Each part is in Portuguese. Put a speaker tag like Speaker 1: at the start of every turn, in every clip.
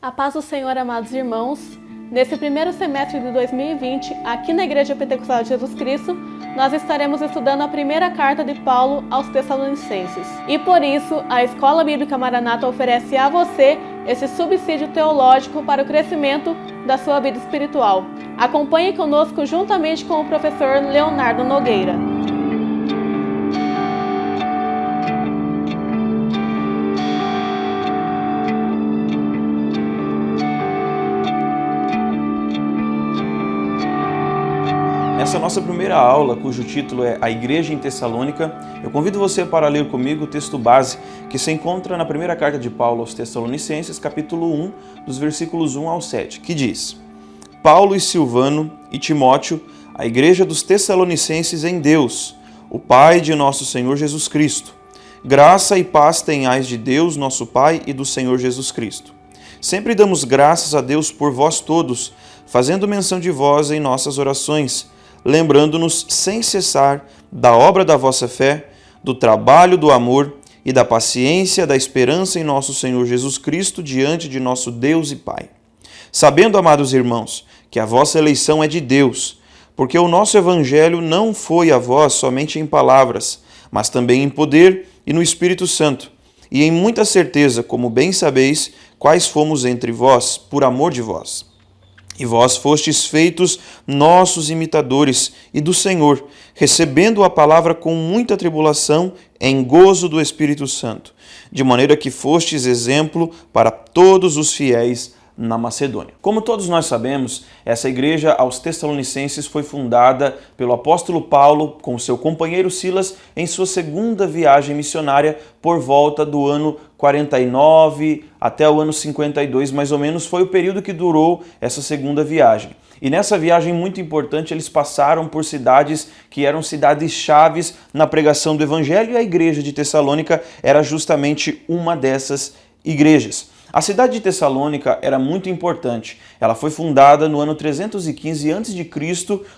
Speaker 1: A paz do Senhor, amados irmãos. Nesse primeiro semestre de 2020, aqui na Igreja Pentecostal de Jesus Cristo, nós estaremos estudando a primeira carta de Paulo aos Tessalonicenses. E por isso, a Escola Bíblica Maranata oferece a você esse subsídio teológico para o crescimento da sua vida espiritual. Acompanhe conosco juntamente com o professor Leonardo Nogueira.
Speaker 2: Nessa nossa primeira aula, cujo título é A Igreja em Tessalônica, eu convido você para ler comigo o texto base que se encontra na primeira carta de Paulo aos Tessalonicenses, capítulo 1, dos versículos 1 ao 7, que diz: Paulo e Silvano e Timóteo, a Igreja dos Tessalonicenses em Deus, o Pai de nosso Senhor Jesus Cristo. Graça e paz tenhais de Deus, nosso Pai, e do Senhor Jesus Cristo. Sempre damos graças a Deus por vós todos, fazendo menção de vós em nossas orações, lembrando-nos sem cessar da obra da vossa fé, do trabalho do amor e da paciência da esperança em nosso Senhor Jesus Cristo diante de nosso Deus e Pai. Sabendo, amados irmãos, que a vossa eleição é de Deus, porque o nosso evangelho não foi a vós somente em palavras, mas também em poder e no Espírito Santo, e em muita certeza, como bem sabeis, quais fomos entre vós, por amor de vós. E vós fostes feitos nossos imitadores e do Senhor, recebendo a palavra com muita tribulação, em gozo do Espírito Santo, de maneira que fostes exemplo para todos os fiéis na Macedônia. Como todos nós sabemos, essa igreja aos Tessalonicenses foi fundada pelo apóstolo Paulo com seu companheiro Silas em sua segunda viagem missionária por volta do ano 49 até o ano 52, mais ou menos, foi o período que durou essa segunda viagem. E nessa viagem muito importante, eles passaram por cidades que eram cidades-chaves na pregação do Evangelho, e a igreja de Tessalônica era justamente uma dessas igrejas. A cidade de Tessalônica era muito importante. Ela foi fundada no ano 315 a.C.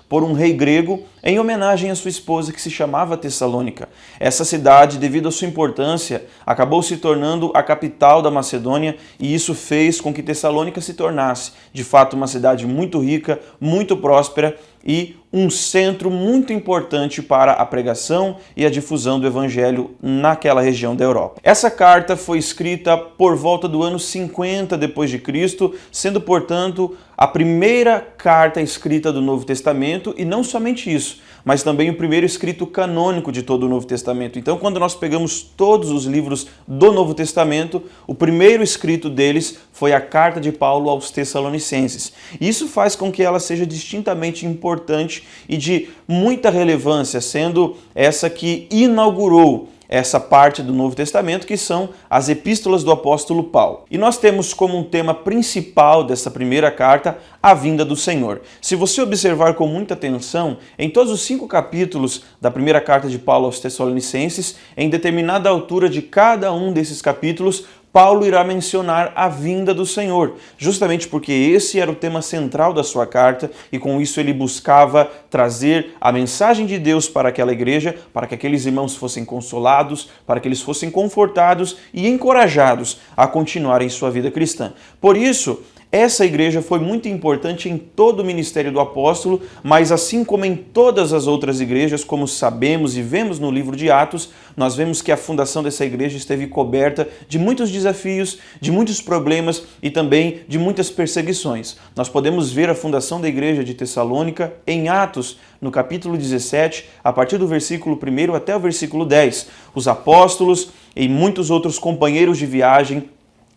Speaker 2: por um rei grego em homenagem à sua esposa, que se chamava Tessalônica. Essa cidade, devido à sua importância, acabou se tornando a capital da Macedônia, e isso fez com que Tessalônica se tornasse, de fato, uma cidade muito rica, muito próspera e um centro muito importante para a pregação e a difusão do Evangelho naquela região da Europa. Essa carta foi escrita por volta do ano 50 d.C., sendo, portanto, a primeira carta escrita do Novo Testamento, e não somente isso, mas também o primeiro escrito canônico de todo o Novo Testamento. Então, quando nós pegamos todos os livros do Novo Testamento, o primeiro escrito deles foi a carta de Paulo aos Tessalonicenses. Isso faz com que ela seja distintamente importante e de muita relevância, sendo essa que inaugurou essa parte do Novo Testamento, que são as epístolas do apóstolo Paulo. E nós temos como um tema principal dessa primeira carta a vinda do Senhor. Se você observar com muita atenção, em todos os 5 capítulos da primeira carta de Paulo aos Tessalonicenses, em determinada altura de cada um desses capítulos, Paulo irá mencionar a vinda do Senhor, justamente porque esse era o tema central da sua carta, e com isso ele buscava trazer a mensagem de Deus para aquela igreja, para que aqueles irmãos fossem consolados, para que eles fossem confortados e encorajados a continuarem sua vida cristã. Por isso, essa igreja foi muito importante em todo o ministério do apóstolo, mas assim como em todas as outras igrejas, como sabemos e vemos no livro de Atos, nós vemos que a fundação dessa igreja esteve coberta de muitos desafios, de muitos problemas e também de muitas perseguições. Nós podemos ver a fundação da igreja de Tessalônica em Atos, no capítulo 17, a partir do versículo 1 até o versículo 10. Os apóstolos e muitos outros companheiros de viagem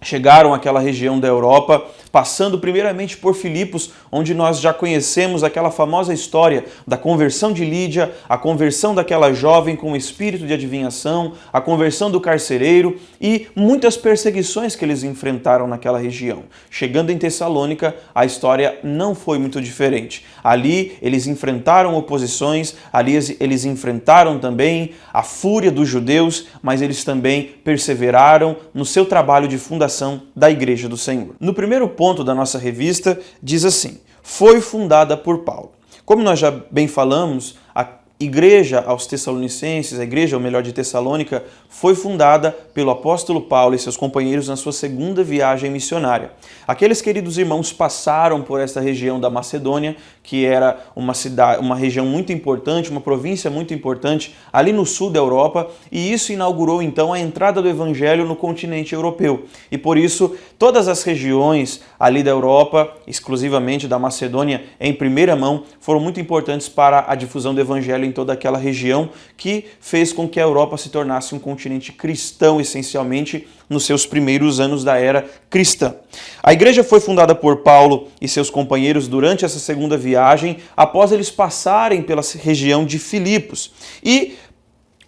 Speaker 2: chegaram àquela região da Europa, passando primeiramente por Filipos, onde nós já conhecemos aquela famosa história da conversão de Lídia, a conversão daquela jovem com espírito de adivinhação, a conversão do carcereiro e muitas perseguições que eles enfrentaram naquela região. Chegando em Tessalônica, a história não foi muito diferente. Ali eles enfrentaram oposições, ali eles enfrentaram também a fúria dos judeus, mas eles também perseveraram no seu trabalho de fundação da Igreja do Senhor. No primeiro ponto da nossa revista, diz assim: foi fundada por Paulo. Como nós já bem falamos, a igreja aos Tessalonicenses, a igreja, ou melhor, de Tessalônica, foi fundada pelo apóstolo Paulo e seus companheiros na sua segunda viagem missionária. Aqueles queridos irmãos passaram por esta região da Macedônia, que era uma região muito importante, uma província muito importante ali no sul da Europa, e isso inaugurou então a entrada do evangelho no continente europeu. E por isso, todas as regiões ali da Europa, exclusivamente da Macedônia, em primeira mão, foram muito importantes para a difusão do evangelho em toda aquela região, que fez com que a Europa se tornasse um continente cristão, essencialmente, nos seus primeiros anos da era cristã. A igreja foi fundada por Paulo e seus companheiros durante essa segunda viagem, após eles passarem pela região de Filipos. E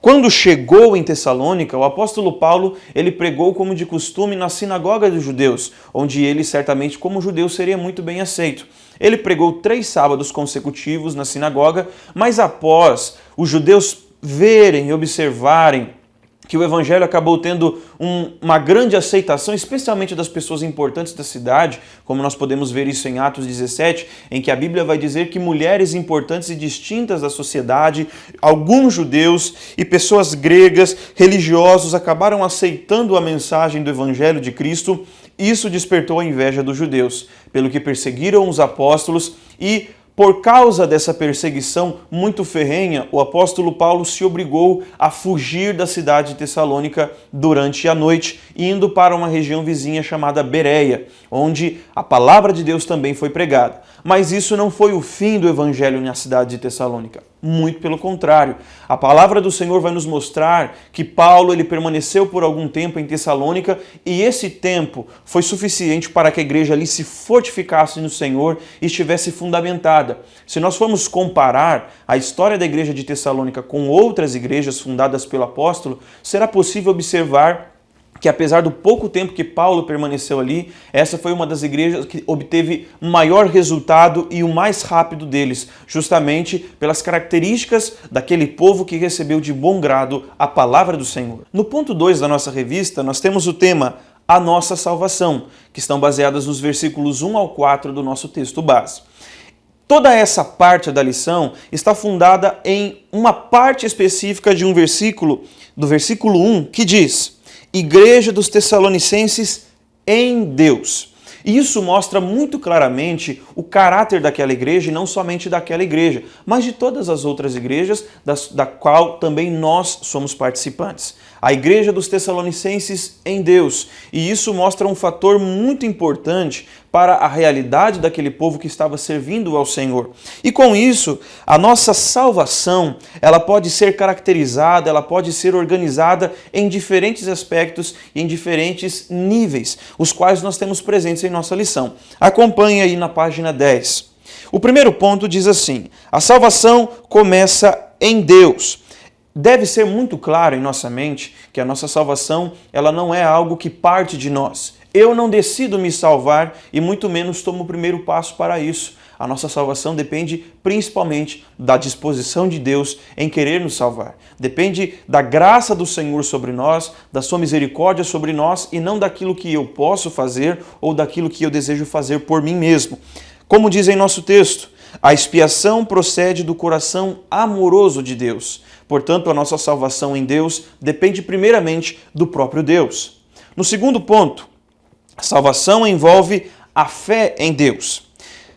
Speaker 2: quando chegou em Tessalônica, o apóstolo Paulo, ele pregou como de costume na sinagoga dos judeus, onde ele certamente como judeu seria muito bem aceito. Ele pregou 3 sábados consecutivos na sinagoga, mas após os judeus verem e observarem que o evangelho acabou tendo uma grande aceitação, especialmente das pessoas importantes da cidade, como nós podemos ver isso em Atos 17, em que a Bíblia vai dizer que mulheres importantes e distintas da sociedade, alguns judeus e pessoas gregas, religiosos, acabaram aceitando a mensagem do evangelho de Cristo. Isso despertou a inveja dos judeus, pelo que perseguiram os apóstolos e, por causa dessa perseguição muito ferrenha, o apóstolo Paulo se obrigou a fugir da cidade de Tessalônica durante a noite, indo para uma região vizinha chamada Bereia, onde a palavra de Deus também foi pregada. Mas isso não foi o fim do evangelho na cidade de Tessalônica. Muito pelo contrário. A palavra do Senhor vai nos mostrar que Paulo ele permaneceu por algum tempo em Tessalônica e esse tempo foi suficiente para que a igreja ali se fortificasse no Senhor e estivesse fundamentada. Se nós formos comparar a história da igreja de Tessalônica com outras igrejas fundadas pelo apóstolo, será possível observar que apesar do pouco tempo que Paulo permaneceu ali, essa foi uma das igrejas que obteve maior resultado e o mais rápido deles, justamente pelas características daquele povo que recebeu de bom grado a palavra do Senhor. No ponto 2 da nossa revista, nós temos o tema A Nossa Salvação, que estão baseadas nos versículos 1 ao 4 do nosso texto base. Toda essa parte da lição está fundada em uma parte específica de um versículo, do versículo 1, que diz: Igreja dos Tessalonicenses em Deus. E isso mostra muito claramente o caráter daquela igreja, e não somente daquela igreja, mas de todas as outras igrejas, da qual também nós somos participantes. A igreja dos Tessalonicenses em Deus. E isso mostra um fator muito importante para a realidade daquele povo que estava servindo ao Senhor. E com isso, a nossa salvação, ela pode ser caracterizada, ela pode ser organizada em diferentes aspectos e em diferentes níveis, os quais nós temos presentes em nossa lição. Acompanhe aí na página 10. O primeiro ponto diz assim: a salvação começa em Deus. Deve ser muito claro em nossa mente que a nossa salvação, ela não é algo que parte de nós. Eu não decido me salvar e muito menos tomo o primeiro passo para isso. A nossa salvação depende principalmente da disposição de Deus em querer nos salvar. Depende da graça do Senhor sobre nós, da sua misericórdia sobre nós e não daquilo que eu posso fazer ou daquilo que eu desejo fazer por mim mesmo. Como diz em nosso texto, a expiação procede do coração amoroso de Deus. Portanto, a nossa salvação em Deus depende primeiramente do próprio Deus. No segundo ponto, a salvação envolve a fé em Deus.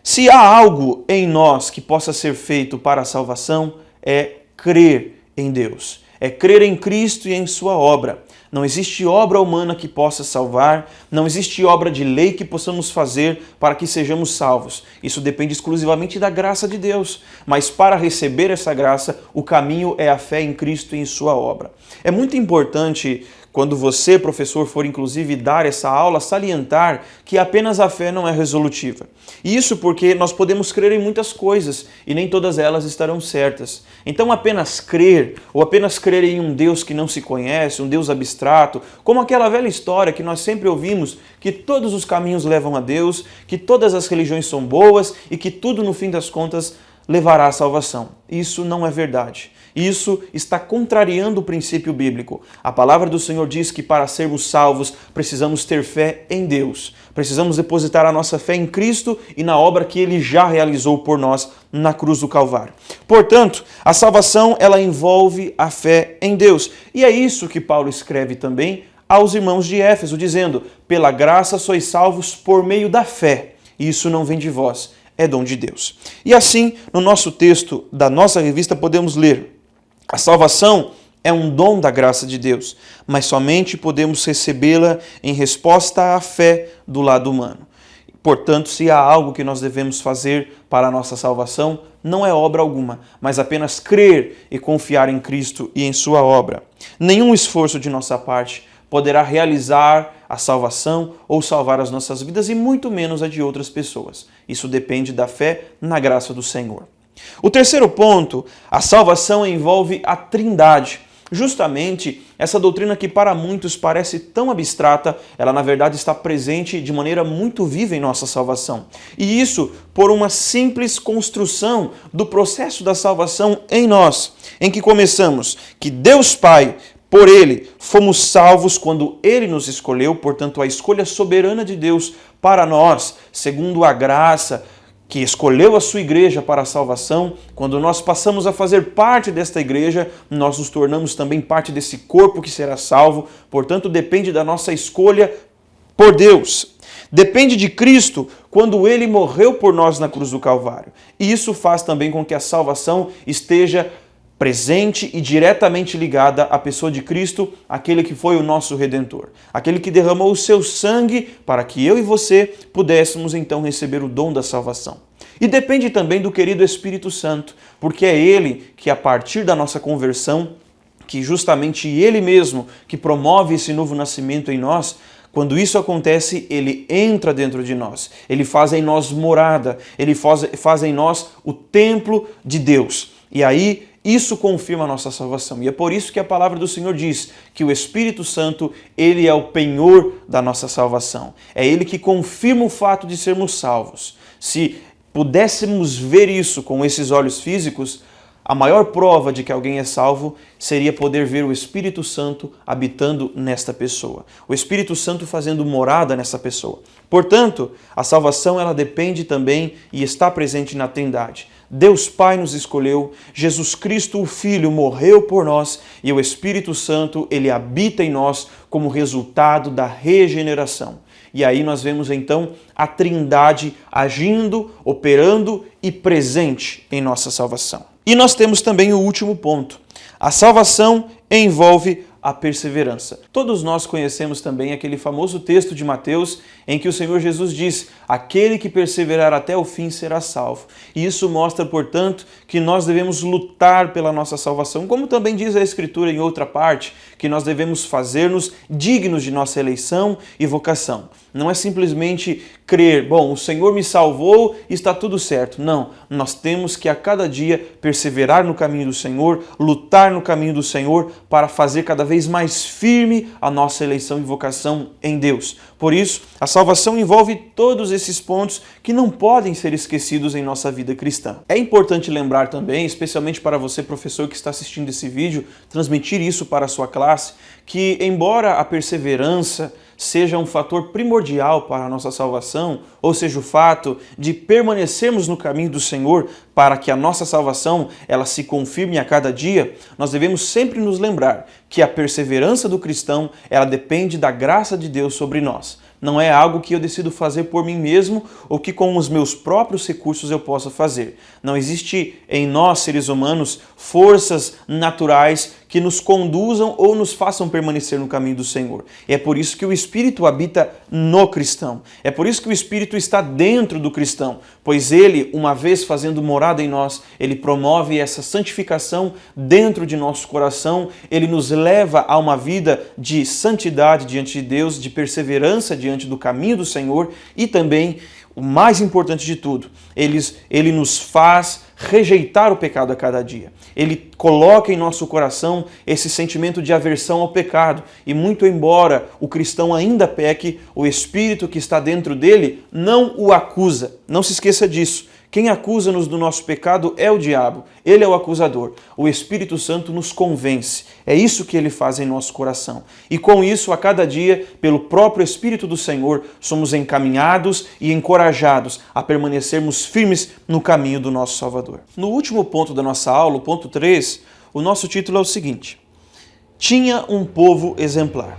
Speaker 2: Se há algo em nós que possa ser feito para a salvação, é crer em Deus. É crer em Cristo e em sua obra. Não existe obra humana que possa salvar, não existe obra de lei que possamos fazer para que sejamos salvos. Isso depende exclusivamente da graça de Deus. Mas para receber essa graça, o caminho é a fé em Cristo e em sua obra. É muito importante, quando você, professor, for inclusive dar essa aula, salientar que apenas a fé não é resolutiva. E isso porque nós podemos crer em muitas coisas e nem todas elas estarão certas. Então apenas crer, ou apenas crer em um Deus que não se conhece, um Deus abstrato, como aquela velha história que nós sempre ouvimos, que todos os caminhos levam a Deus, que todas as religiões são boas e que tudo no fim das contas levará à salvação. Isso não é verdade. Isso está contrariando o princípio bíblico. A palavra do Senhor diz que para sermos salvos precisamos ter fé em Deus. Precisamos depositar a nossa fé em Cristo e na obra que Ele já realizou por nós na cruz do Calvário. Portanto, a salvação ela envolve a fé em Deus. E é isso que Paulo escreve também aos irmãos de Éfeso, dizendo: pela graça sois salvos por meio da fé. Isso não vem de vós, é dom de Deus. E assim, no nosso texto da nossa revista, podemos ler: a salvação é um dom da graça de Deus, mas somente podemos recebê-la em resposta à fé do lado humano. Portanto, se há algo que nós devemos fazer para a nossa salvação, não é obra alguma, mas apenas crer e confiar em Cristo e em sua obra. Nenhum esforço de nossa parte poderá realizar a salvação ou salvar as nossas vidas, e muito menos a de outras pessoas. Isso depende da fé na graça do Senhor. O terceiro ponto, a salvação envolve a Trindade. Justamente essa doutrina que para muitos parece tão abstrata, ela na verdade está presente de maneira muito viva em nossa salvação. E isso por uma simples construção do processo da salvação em nós, em que começamos que Deus Pai, por Ele, fomos salvos quando Ele nos escolheu, portanto a escolha soberana de Deus para nós, segundo a graça, que escolheu a sua igreja para a salvação. Quando nós passamos a fazer parte desta igreja, nós nos tornamos também parte desse corpo que será salvo. Portanto, depende da nossa escolha por Deus. Depende de Cristo quando Ele morreu por nós na cruz do Calvário. E isso faz também com que a salvação esteja presente e diretamente ligada à pessoa de Cristo, aquele que foi o nosso Redentor, aquele que derramou o seu sangue para que eu e você pudéssemos então receber o dom da salvação. E depende também do querido Espírito Santo, porque é Ele que a partir da nossa conversão, que justamente Ele mesmo que promove esse novo nascimento em nós, quando isso acontece, Ele entra dentro de nós, Ele faz em nós morada, Ele faz em nós o templo de Deus. E aí, isso confirma a nossa salvação. E é por isso que a palavra do Senhor diz que o Espírito Santo, Ele é o penhor da nossa salvação. É Ele que confirma o fato de sermos salvos. Se pudéssemos ver isso com esses olhos físicos, a maior prova de que alguém é salvo seria poder ver o Espírito Santo habitando nesta pessoa. O Espírito Santo fazendo morada nessa pessoa. Portanto, a salvação ela depende também e está presente na Trindade. Deus Pai nos escolheu, Jesus Cristo, o Filho, morreu por nós e o Espírito Santo, ele habita em nós como resultado da regeneração. E aí nós vemos então a Trindade agindo, operando e presente em nossa salvação. E nós temos também o último ponto. A salvação envolve a perseverança. Todos nós conhecemos também aquele famoso texto de Mateus em que o Senhor Jesus diz: aquele que perseverar até o fim será salvo. E isso mostra, portanto, que nós devemos lutar pela nossa salvação, como também diz a Escritura em outra parte, que nós devemos fazer-nos dignos de nossa eleição e vocação. Não é simplesmente crer, bom, o Senhor me salvou e está tudo certo. Não, nós temos que a cada dia perseverar no caminho do Senhor, lutar no caminho do Senhor para fazer cada vez mais firme a nossa eleição e vocação em Deus. Por isso, a salvação envolve todos esses pontos que não podem ser esquecidos em nossa vida cristã. É importante lembrar também, especialmente para você, professor, que está assistindo esse vídeo, transmitir isso para a sua classe, que embora a perseverança seja um fator primordial para a nossa salvação, ou seja, o fato de permanecermos no caminho do Senhor para que a nossa salvação ela se confirme a cada dia, nós devemos sempre nos lembrar que a perseverança do cristão ela depende da graça de Deus sobre nós. Não é algo que eu decido fazer por mim mesmo ou que com os meus próprios recursos eu possa fazer. Não existe em nós, seres humanos, forças naturais que nos conduzam ou nos façam permanecer no caminho do Senhor. É por isso que o Espírito habita no cristão. É por isso que o Espírito está dentro do cristão, pois ele, uma vez fazendo morada em nós, ele promove essa santificação dentro de nosso coração, ele nos leva a uma vida de santidade diante de Deus, de perseverança diante do caminho do Senhor e também, o mais importante de tudo, ele nos faz rejeitar o pecado a cada dia. Ele coloca em nosso coração esse sentimento de aversão ao pecado. E muito embora o cristão ainda peque, o Espírito que está dentro dele não o acusa. Não se esqueça disso, Quem acusa-nos do nosso pecado é o diabo, ele é o acusador. O Espírito Santo nos convence, é isso que ele faz em nosso coração. E com isso, a cada dia, pelo próprio Espírito do Senhor, somos encaminhados e encorajados a permanecermos firmes no caminho do nosso Salvador. No último ponto da nossa aula, o ponto 3, o nosso título é o seguinte: tinha um povo exemplar.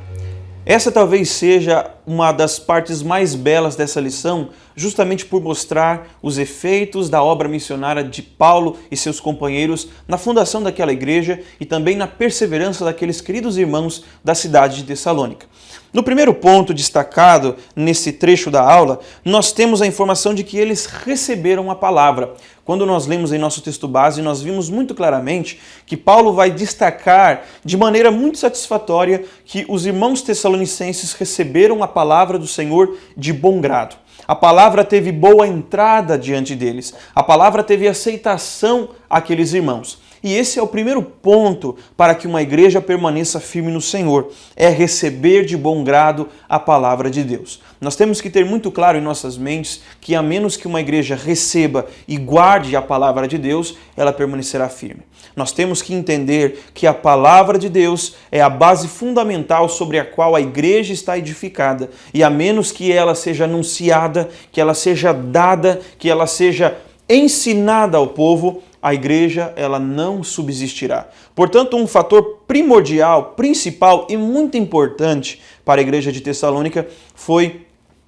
Speaker 2: Essa talvez seja uma das partes mais belas dessa lição, justamente por mostrar os efeitos da obra missionária de Paulo e seus companheiros na fundação daquela igreja e também na perseverança daqueles queridos irmãos da cidade de Tessalônica. No primeiro ponto destacado nesse trecho da aula, nós temos a informação de que eles receberam a palavra. Quando nós lemos em nosso texto base, nós vimos muito claramente que Paulo vai destacar de maneira muito satisfatória que os irmãos tessalonicenses receberam a palavra do Senhor de bom grado. A palavra teve boa entrada diante deles. A palavra teve aceitação àqueles irmãos. E esse é o primeiro ponto para que uma igreja permaneça firme no Senhor, é receber de bom grado a palavra de Deus. Nós temos que ter muito claro em nossas mentes que a menos que uma igreja receba e guarde a palavra de Deus, ela permanecerá firme. Nós temos que entender que a palavra de Deus é a base fundamental sobre a qual a igreja está edificada, e a menos que ela seja anunciada, que ela seja dada, que ela seja ensinada ao povo, a igreja ela não subsistirá. Portanto, um fator primordial, principal e muito importante para a igreja de Tessalônica foi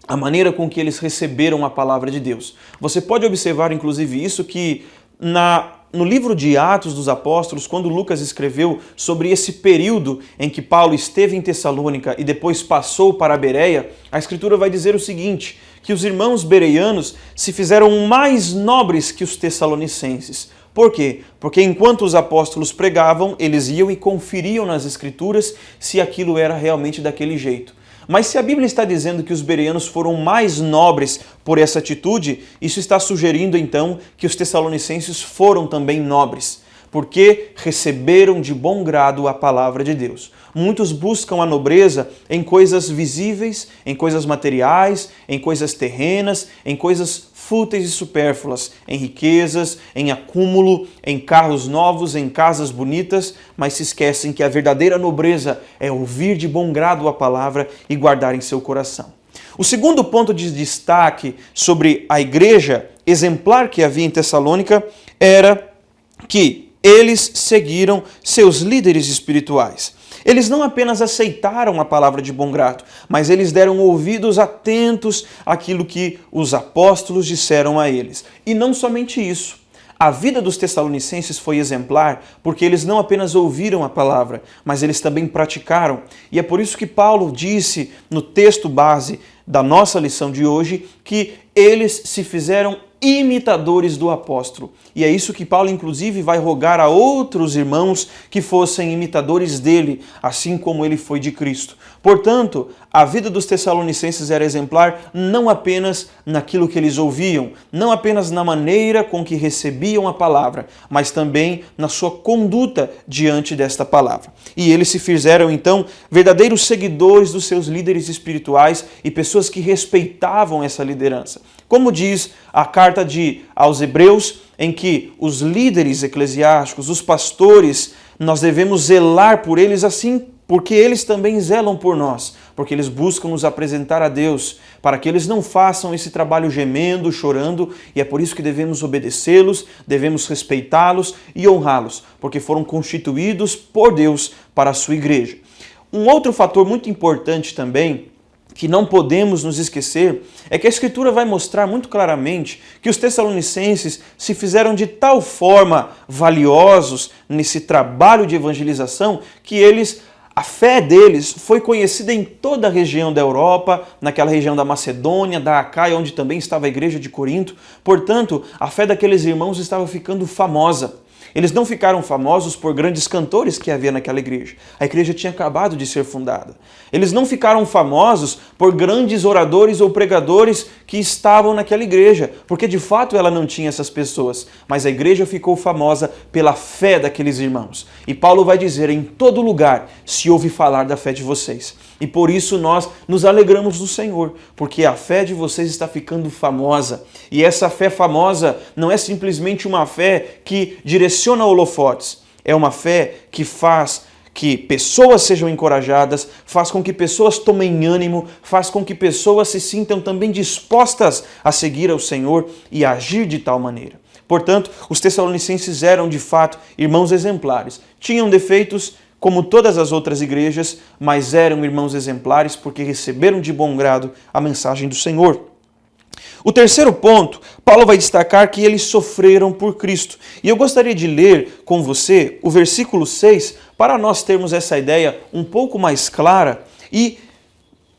Speaker 2: a maneira com que eles receberam a palavra de Deus. Você pode observar, inclusive, isso que no livro de Atos dos Apóstolos, quando Lucas escreveu sobre esse período em que Paulo esteve em Tessalônica e depois passou para a Bereia, a Escritura vai dizer o seguinte, que os irmãos bereianos se fizeram mais nobres que os tessalonicenses. Por quê? Porque enquanto os apóstolos pregavam, eles iam e conferiam nas Escrituras se aquilo era realmente daquele jeito. Mas se a Bíblia está dizendo que os bereanos foram mais nobres por essa atitude, isso está sugerindo então que os tessalonicenses foram também nobres, porque receberam de bom grado a palavra de Deus. Muitos buscam a nobreza em coisas visíveis, em coisas materiais, em coisas terrenas, em coisas fúteis e supérfluas, em riquezas, em acúmulo, em carros novos, em casas bonitas, mas se esquecem que a verdadeira nobreza é ouvir de bom grado a palavra e guardar em seu coração. O segundo ponto de destaque sobre a igreja exemplar que havia em Tessalônica era que eles seguiram seus líderes espirituais. Eles não apenas aceitaram a palavra de bom grado, mas eles deram ouvidos atentos àquilo que os apóstolos disseram a eles. E não somente isso. A vida dos tessalonicenses foi exemplar porque eles não apenas ouviram a palavra, mas eles também praticaram. E é por isso que Paulo disse no texto base da nossa lição de hoje que eles se fizeram imitadores do apóstolo. E é isso que Paulo, inclusive, vai rogar a outros irmãos que fossem imitadores dele, assim como ele foi de Cristo. Portanto, a vida dos tessalonicenses era exemplar não apenas naquilo que eles ouviam, não apenas na maneira com que recebiam a palavra, mas também na sua conduta diante desta palavra. E eles se fizeram, então, verdadeiros seguidores dos seus líderes espirituais e pessoas que respeitavam essa liderança. Como diz a carta aos Hebreus, em que os líderes eclesiásticos, os pastores, nós devemos zelar por eles assim, porque eles também zelam por nós, porque eles buscam nos apresentar a Deus, para que eles não façam esse trabalho gemendo, chorando, e é por isso que devemos obedecê-los, devemos respeitá-los e honrá-los, porque foram constituídos por Deus para a sua igreja. Um outro fator muito importante também, que não podemos nos esquecer, é que a Escritura vai mostrar muito claramente que os tessalonicenses se fizeram de tal forma valiosos nesse trabalho de evangelização que a fé deles foi conhecida em toda a região da Europa, naquela região da Macedônia, da Acaia, onde também estava a igreja de Corinto. Portanto, a fé daqueles irmãos estava ficando famosa. Eles não ficaram famosos por grandes cantores que havia naquela igreja. A igreja tinha acabado de ser fundada. Eles não ficaram famosos por grandes oradores ou pregadores que estavam naquela igreja, porque de fato ela não tinha essas pessoas. Mas a igreja ficou famosa pela fé daqueles irmãos. E Paulo vai dizer, em todo lugar se ouve falar da fé de vocês. E por isso nós nos alegramos no Senhor, porque a fé de vocês está ficando famosa. E essa fé famosa não é simplesmente uma fé que direciona holofotes, é uma fé que faz que pessoas sejam encorajadas, faz com que pessoas tomem ânimo, faz com que pessoas se sintam também dispostas a seguir ao Senhor e agir de tal maneira. Portanto, os Tessalonicenses eram de fato irmãos exemplares. Tinham defeitos, como todas as outras igrejas, mas eram irmãos exemplares porque receberam de bom grado a mensagem do Senhor. O terceiro ponto, Paulo vai destacar que eles sofreram por Cristo. E eu gostaria de ler com você o versículo 6 para nós termos essa ideia um pouco mais clara e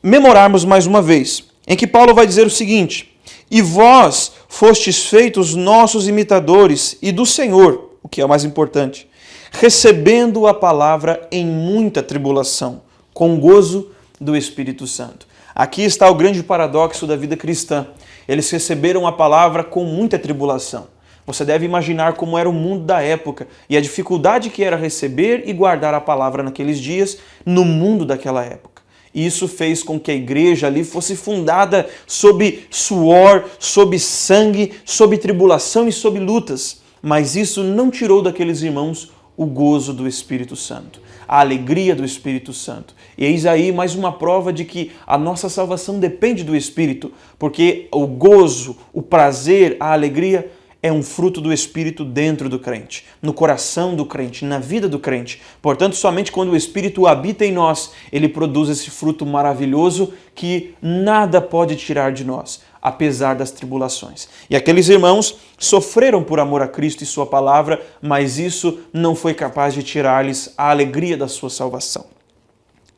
Speaker 2: memorarmos mais uma vez, em que Paulo vai dizer o seguinte: e vós fostes feitos nossos imitadores e do Senhor, o que é o mais importante, recebendo a palavra em muita tribulação, com gozo do Espírito Santo. Aqui está o grande paradoxo da vida cristã. Eles receberam a palavra com muita tribulação. Você deve imaginar como era o mundo da época e a dificuldade que era receber e guardar a palavra naqueles dias no mundo daquela época. E isso fez com que a igreja ali fosse fundada sob suor, sob sangue, sob tribulação e sob lutas. Mas isso não tirou daqueles irmãos o gozo do Espírito Santo, a alegria do Espírito Santo. E eis aí mais uma prova de que a nossa salvação depende do Espírito, porque o gozo, o prazer, a alegria é um fruto do Espírito dentro do crente, no coração do crente, na vida do crente. Portanto, somente quando o Espírito habita em nós, ele produz esse fruto maravilhoso que nada pode tirar de nós, apesar das tribulações. E aqueles irmãos sofreram por amor a Cristo e sua palavra, mas isso não foi capaz de tirar-lhes a alegria da sua salvação.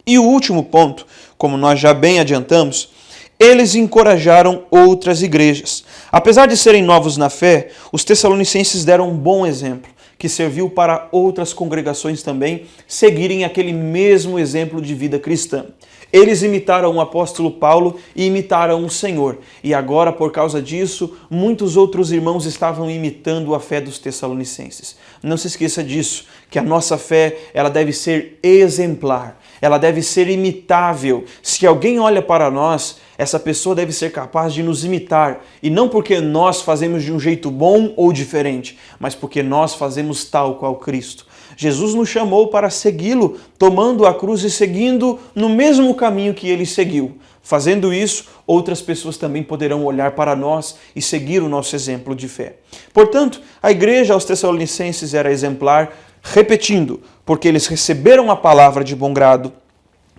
Speaker 2: E o último ponto, como nós já bem adiantamos, eles encorajaram outras igrejas. Apesar de serem novos na fé, os Tessalonicenses deram um bom exemplo, que serviu para outras congregações também seguirem aquele mesmo exemplo de vida cristã. Eles imitaram o apóstolo Paulo e imitaram o Senhor. E agora, por causa disso, muitos outros irmãos estavam imitando a fé dos Tessalonicenses. Não se esqueça disso, que a nossa fé ela deve ser exemplar, ela deve ser imitável. Se alguém olha para nós, essa pessoa deve ser capaz de nos imitar. E não porque nós fazemos de um jeito bom ou diferente, mas porque nós fazemos tal qual Cristo. Jesus nos chamou para segui-lo, tomando a cruz e seguindo no mesmo caminho que ele seguiu. Fazendo isso, outras pessoas também poderão olhar para nós e seguir o nosso exemplo de fé. Portanto, a igreja aos Tessalonicenses era exemplar, repetindo, porque eles receberam a palavra de bom grado,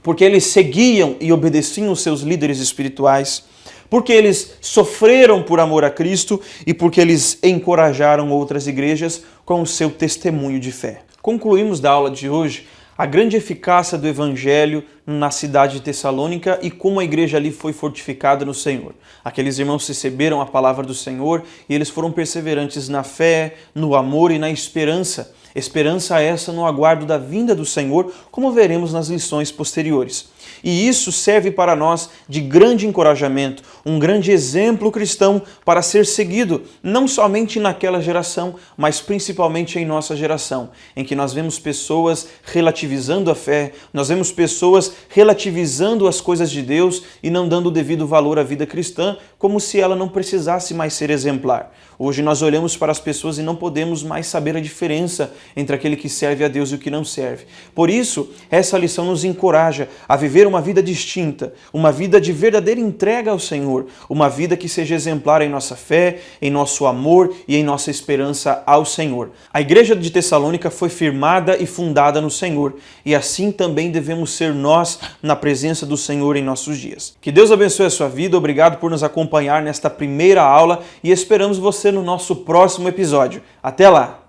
Speaker 2: porque eles seguiam e obedeciam os seus líderes espirituais, porque eles sofreram por amor a Cristo e porque eles encorajaram outras igrejas com o seu testemunho de fé. Concluímos da aula de hoje a grande eficácia do Evangelho na cidade de Tessalônica e como a igreja ali foi fortificada no Senhor. Aqueles irmãos receberam a palavra do Senhor e eles foram perseverantes na fé, no amor e na esperança. Esperança essa no aguardo da vinda do Senhor, como veremos nas lições posteriores. E isso serve para nós de grande encorajamento, um grande exemplo cristão para ser seguido, não somente naquela geração, mas principalmente em nossa geração, em que nós vemos pessoas relativizando a fé, nós vemos pessoas relativizando as coisas de Deus e não dando o devido valor à vida cristã, como se ela não precisasse mais ser exemplar. Hoje nós olhamos para as pessoas e não podemos mais saber a diferença entre aquele que serve a Deus e o que não serve. Por isso, essa lição nos encoraja a viver uma vida distinta, uma vida de verdadeira entrega ao Senhor, uma vida que seja exemplar em nossa fé, em nosso amor e em nossa esperança ao Senhor. A igreja de Tessalônica foi firmada e fundada no Senhor, e assim também devemos ser nós na presença do Senhor em nossos dias. Que Deus abençoe a sua vida, obrigado por nos acompanhar nesta primeira aula e esperamos você no nosso próximo episódio. Até lá!